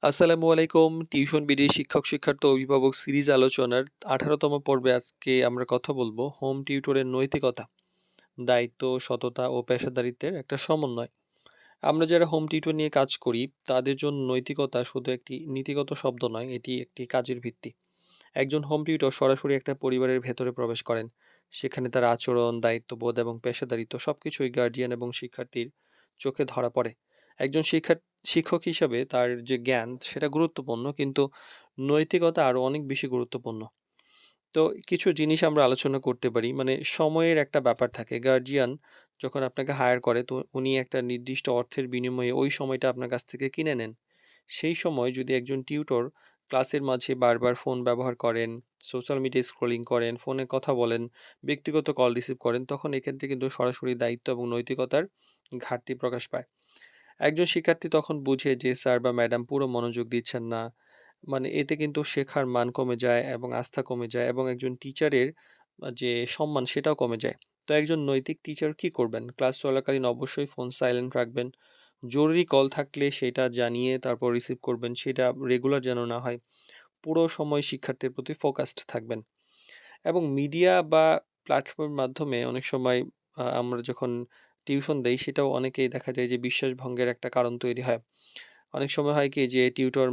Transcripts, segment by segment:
আসসালামু আলাইকুম। Tuition BD শিক্ষক-শিক্ষার্থী ও অভিভাবক সিরিজ আলোচনার ১৮তম পর্বে আজকে আমরা কথা বলবো হোম টিউটরের নৈতিকতা, দায়িত্ব, সততা ও পেশাদারিত্বের একটা সমন্বয়। আমরা যারা হোম টিউটর নিয়ে কাজ করি তাদের জন্য নৈতিকতা শুধু একটি নীতিগত শব্দ নয়, এটি একটি কাজের ভিত্তি। একজন হোম টিউটর সরাসরি একটা পরিবারের ভেতরে প্রবেশ করেন। সেখানে তার আচরণ, দায়িত্ববোধ এবং পেশাদারিত্ব সবকিছুই গার্ডিয়ান এবং শিক্ষার্থীর চোখে ধরা পড়ে। একজন শিক্ষক হিসাবে তার যে জ্ঞান সেটা গুরুত্বপূর্ণ, কিন্তু নৈতিকতা আরো অনেক বেশি গুরুত্বপূর্ণ। তো কিছু জিনিস আমরা আলোচনা করতে পারি। মানে সময়ের একটা ব্যাপার থাকে। গার্ডিয়ান যখন আপনাকে হায়ার করে তো উনি একটা নির্দিষ্ট অর্থের বিনিময়ে ওই সময়টা আপনার কাছ থেকে কিনে নেন। সেই সময় যদি একজন টিউটর ক্লাসের মাঝে বারবার ফোন ব্যবহার করেন, সোশ্যাল মিডিয়ায় স্ক্রলিং করেন, ফোনে কথা বলেন, ব্যক্তিগত কল রিসিভ করেন, তখন এক্ষেত্রে কিন্তু সরাসরি দায়িত্ব এবং নৈতিকতার ঘাটতি প্রকাশ পায়। একজন শিক্ষার্থী তখন বুঝে যে স্যার বা ম্যাডাম পুরো মনোযোগ দিচ্ছেন না। মানে এতে কিন্তু শেখার মান কমে যায় এবং আস্থা কমে যায় এবং একজন টিচারের যে সম্মান সেটাও কমে যায়। তো একজন নৈতিক টিচার কি করবেন? ক্লাস চলাকালীন অবশ্যই ফোন সাইলেন্ট রাখবেন। জরুরি কল থাকলে সেটা জানিয়ে তারপর রিসিভ করবেন। সেটা রেগুলার যেন না হয়। পুরো সময় শিক্ষার্থীর প্রতি ফোকাসড থাকবেন। এবং মিডিয়া বা প্ল্যাটফর্মের মাধ্যমে অনেক সময় আমরা যখন টিউশন দেই সেটাও অনেকেই দেখা যায় যে বিশ্বাসভঙ্গের একটা কারণ তৈরি হয়। অনেক সময় হয় কি যে টিউটর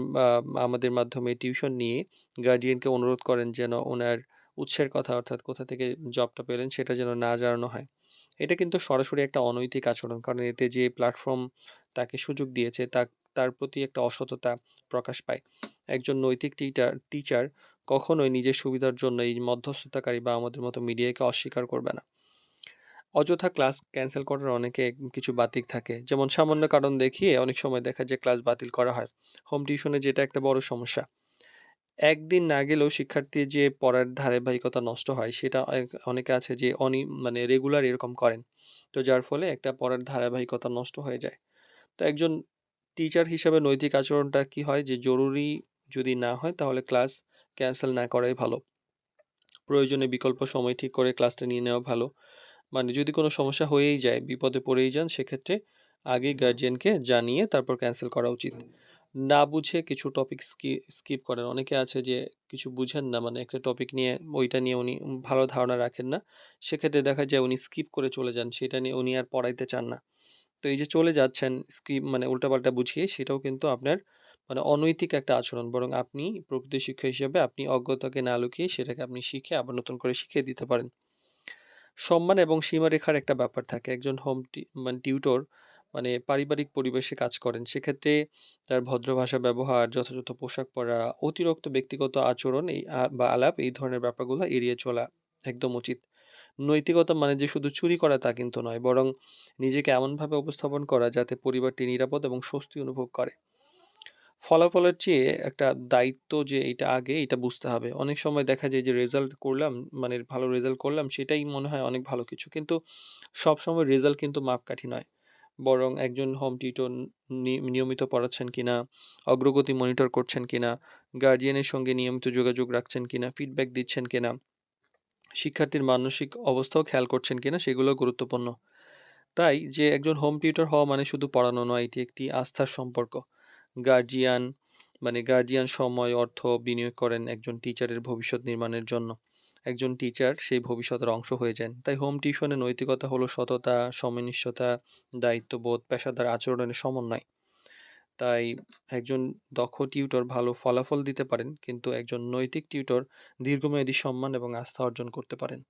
আমাদের মাধ্যমে টিউশন নিয়ে গার্ডিয়ানকে অনুরোধ করেন যেন উনার উৎসের কথা, অর্থাৎ কোথা থেকে জবটা পেলেন সেটা যেন না জানানো হয়। এটা কিন্তু সরাসরি একটা অনৈতিক আচরণ। কারণ এতে যে প্ল্যাটফর্ম তাকে সুযোগ দিয়েছে তার প্রতি একটা অসততা প্রকাশ পায়। একজন নৈতিক টিচার কখনোই নিজের সুবিধার জন্য এই মধ্যস্থতাকারী বা আমাদের মতো মিডিয়াকে অস্বীকার করবে না। অযথা ক্লাস ক্যানসেল করার অনেকে কিছু বাতিক থাকে। যেমন সামান্য কারণ দেখিয়ে অনেক সময় দেখা যায় ক্লাস বাতিল করা হয়। হোম টিউশনে যেটা একটা বড় সমস্যা। একদিন না গেলেও শিক্ষার্থীর যে পড়ার ধারাবাহিকতা নষ্ট হয় সেটা অনেকে আছে যে মানে রেগুলার এরকম করেন। তো যার ফলে একটা পড়ার ধারাবাহিকতা নষ্ট হয়ে যায়। তো একজন টিচার হিসেবে নৈতিক আচরণটা কি হয় যে জরুরি যদি না হয় তাহলে ক্লাস ক্যানসেল না করাই ভালো। প্রয়োজনে বিকল্প সময় ঠিক করে ক্লাসটা নিয়ে নেওয়া ভালো। মানে যদি কোনো সমস্যা হয়েই যায়, বিপদে পড়েই যান, সেক্ষেত্রে আগেই গার্ডিয়ানকে জানিয়ে তারপর ক্যানসেল করা উচিত। না বুঝে কিছু টপিক স্কিপ করেন। অনেকে আছে যে কিছু বুঝেন না, মানে একটা টপিক নিয়ে ওইটা নিয়ে উনি ভালো ধারণা রাখেন না। সেক্ষেত্রে দেখা যায় উনি স্কিপ করে চলে যান। সেটা নিয়ে উনি আর পড়াইতে চান না। তো এই যে চলে যাচ্ছেন মানে উল্টাপাল্টা বুঝিয়ে, সেটাও কিন্তু আপনার মানে অনৈতিক একটা আচরণ। বরং আপনি প্রকৃত শিক্ষক হিসেবে আপনি অজ্ঞতাকে না লুকিয়ে সেটাকে আপনি শিখে আবার নতুন করে শিখিয়ে দিতে পারেন। সম্মান এবং সীমারেখার একটা ব্যাপার থাকে। একজন মানে টিউটর মানে পারিবারিক পরিবেশে কাজ করেন। সেক্ষেত্রে তার ভদ্র ভাষা ব্যবহার, যথাযথ পোশাক পরা, অতিরিক্ত ব্যক্তিগত আচরণ এই বা আলাপ এই ধরনের ব্যাপারগুলো এড়িয়ে চলা একদম উচিত। নৈতিকতা মানে যে শুধু চুরি করা তা কিন্তু নয়। বরং নিজেকে এমনভাবে উপস্থাপন করা যাতে পরিবারটি নিরাপদ এবং স্বস্তি অনুভব করে। ফলাফলের চেয়ে একটা দায়িত্ব যে এইটা আগে এটা বুঝতে হবে। অনেক সময় দেখা যায় যে রেজাল্ট করলাম, মানে ভালো রেজাল্ট করলাম সেটাই মনে হয় অনেক ভালো কিছু। কিন্তু সবসময় রেজাল্ট কিন্তু মাপকাঠি নয়। বরং একজন হোম টিউটর নিয়মিত পড়াচ্ছেন কিনা, অগ্রগতি মনিটর করছেন কিনা, গার্ডিয়ানের সঙ্গে নিয়মিত যোগাযোগ রাখছেন কিনা, ফিডব্যাক দিচ্ছেন কিনা, শিক্ষার্থীর মানসিক অবস্থাও খেয়াল করছেন কিনা সেগুলো গুরুত্বপূর্ণ। তাই যে একজন হোম টিউটর হওয়া মানে শুধু পড়ানো নয়, এটি একটি আস্থার সম্পর্ক। গার্ডিয়ান গার্ডিয়ান সময়, অর্থ বিনিয়োগ করেন একজন টিচারের ভবিষ্যৎ নির্মাণের জন্য। একজন টিচার সেই ভবিষ্যতের অংশ হয়ে যান। তাই হোম টিউশনের নৈতিকতা হলো সততা, সমনিষ্ঠতা, দায়িত্ববোধ, পেশাদার আচরণের সমন্বয়। তাই একজন দক্ষ টিউটর ভালো ফলাফল দিতে পারেন, কিন্তু একজন নৈতিক টিউটর দীর্ঘমেয়াদী সম্মান এবং আস্থা অর্জন করতে পারেন।